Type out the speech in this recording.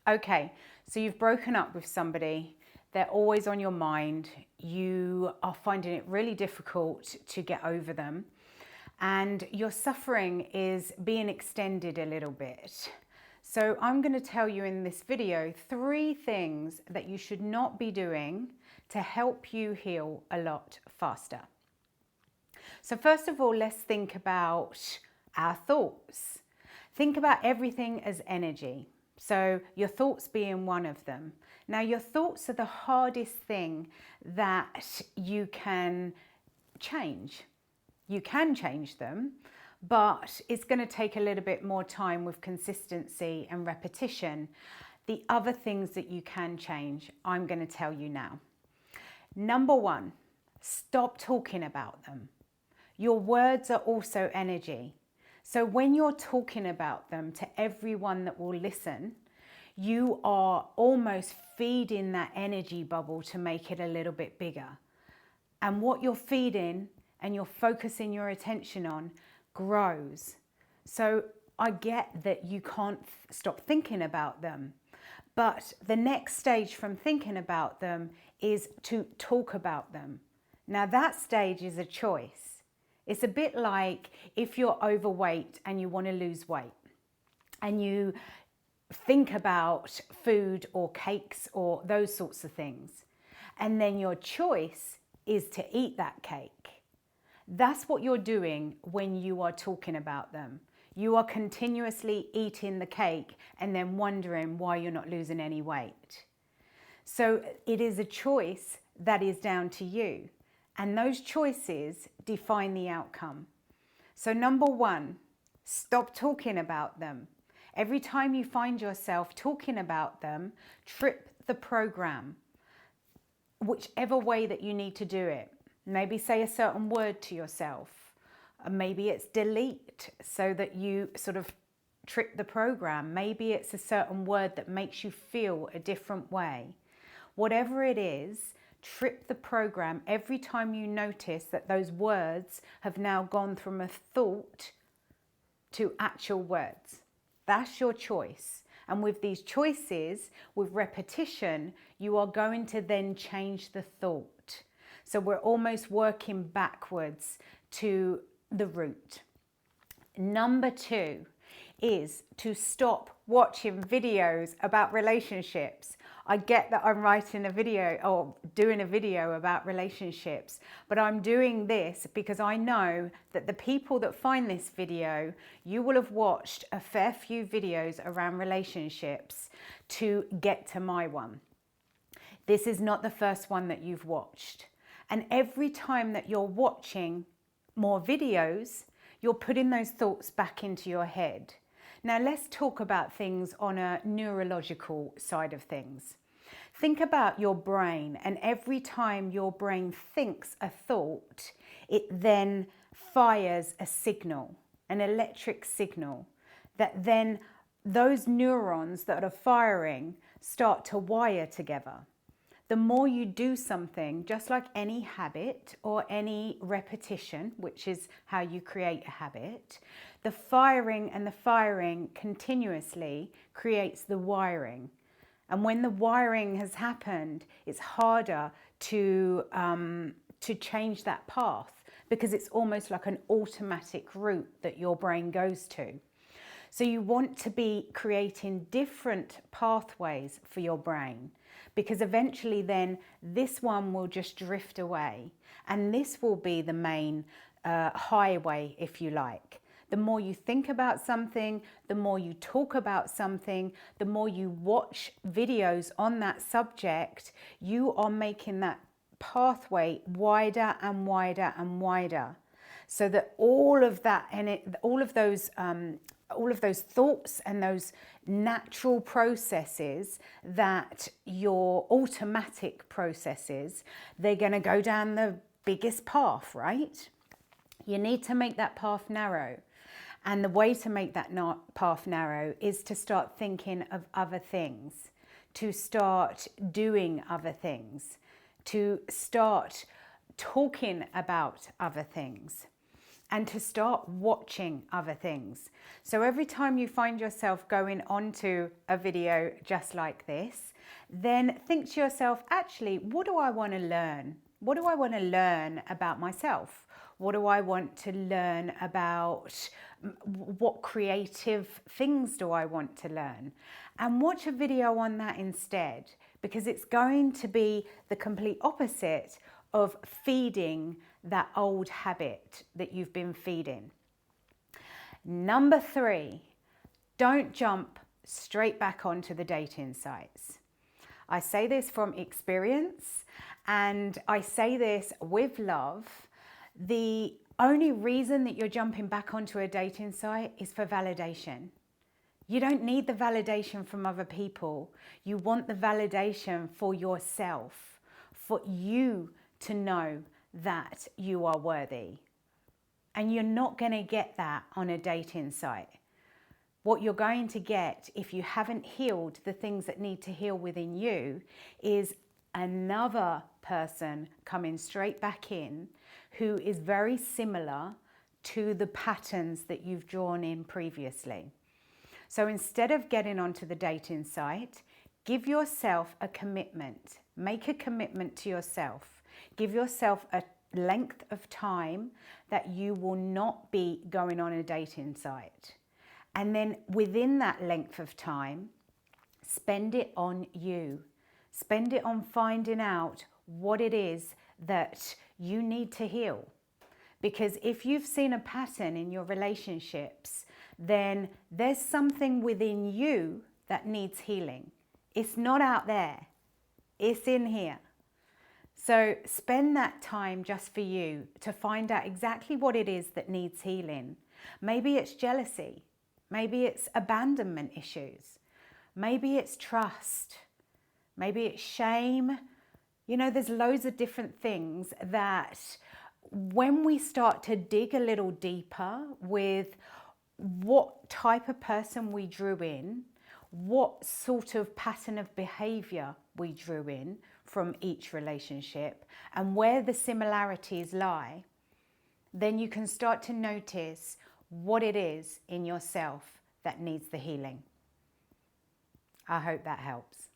Okay, so you've broken up with somebody, they're always on your mind, you are finding it really difficult to get over them, and your suffering is being extended a little bit. So I'm going to tell you in this video 3 things that you should not be doing to help you heal a lot faster. So first of all, let's think about our thoughts. Think about everything as energy. So your thoughts being one of them. Now your thoughts are the hardest thing that you can change. You can change them, but it's going to take a little bit more time with consistency and repetition. The other things that you can change, I'm going to tell you now. Number 1, stop talking about them. Your words are also energy. So when you're talking about them to everyone that will listen, you are almost feeding that energy bubble to make it a little bit bigger. And what you're feeding and you're focusing your attention on grows. So I get that you can't stop thinking about them, but the next stage from thinking about them is to talk about them. Now that stage is a choice. It's a bit like if you're overweight and you want to lose weight and you think about food or cakes or those sorts of things, and then your choice is to eat that cake. That's what you're doing when you are talking about them. You are continuously eating the cake and then wondering why you're not losing any weight. So it is a choice that is down to you. And those choices define the outcome. So number 1, stop talking about them. Every time you find yourself talking about them, trip the program, whichever way that you need to do it. Maybe say a certain word to yourself. Maybe it's delete so that you sort of trip the program. Maybe it's a certain word that makes you feel a different way. Whatever it is, trip the program every time you notice that those words have now gone from a thought to actual words. That's your choice. And with these choices, with repetition, you are going to then change the thought. So we're almost working backwards to the root. Number 2 is to stop watching videos about relationships. I get that I'm writing a video or doing a video about relationships, but I'm doing this because I know that the people that find this video, you will have watched a fair few videos around relationships to get to my one. This is not the first one that you've watched. And every time that you're watching more videos, you're putting those thoughts back into your head. Now let's talk about things on a neurological side of things. Think about your brain, and every time your brain thinks a thought, it then fires a signal, an electric signal, that then those neurons that are firing start to wire together. The more you do something, just like any habit or any repetition, which is how you create a habit, the firing and the firing continuously creates the wiring. And when the wiring has happened, it's harder to change that path because it's almost like an automatic route that your brain goes to. So you want to be creating different pathways for your brain, because eventually then this one will just drift away and this will be the main highway, if you like. The more you think about something, the more you talk about something, the more you watch videos on that subject, you are making that pathway wider and wider and wider, so that all of that and all of those thoughts and those natural processes, that your automatic processes, they're going to go down the biggest path, right? You need to make that path narrow. And the way to make that path narrow is to start thinking of other things, to start doing other things, to start talking about other things. and to start watching other things. So every time you find yourself going onto a video just like this, then think to yourself, actually, what do I want to learn? What do I want to learn about myself? What do I want to learn about? What creative things do I want to learn? And watch a video on that instead, because it's going to be the complete opposite of feeding that old habit that you've been feeding. Number 3, don't jump straight back onto the dating sites. I say this from experience, and I say this with love. The only reason that you're jumping back onto a dating site is for validation. You don't need the validation from other people. You want the validation for yourself, for you to know that you are worthy. And you're not going to get that on a dating site. What you're going to get, if you haven't healed the things that need to heal within you, is another person coming straight back in who is very similar to the patterns that you've drawn in previously. So instead of getting onto the dating site, give yourself a commitment. Make a commitment to yourself. Give yourself a length of time that you will not be going on a dating site. And then within that length of time, spend it on you. Spend it on finding out what it is that you need to heal. Because if you've seen a pattern in your relationships, then there's something within you that needs healing. It's not out there. It's in here. So spend that time just for you to find out exactly what it is that needs healing. Maybe it's jealousy. Maybe it's abandonment issues. Maybe it's trust. Maybe it's shame. You know, there's loads of different things that when we start to dig a little deeper with what type of person we drew in, what sort of pattern of behavior we drew in from each relationship, and where the similarities lie, then you can start to notice what it is in yourself that needs the healing. I hope that helps.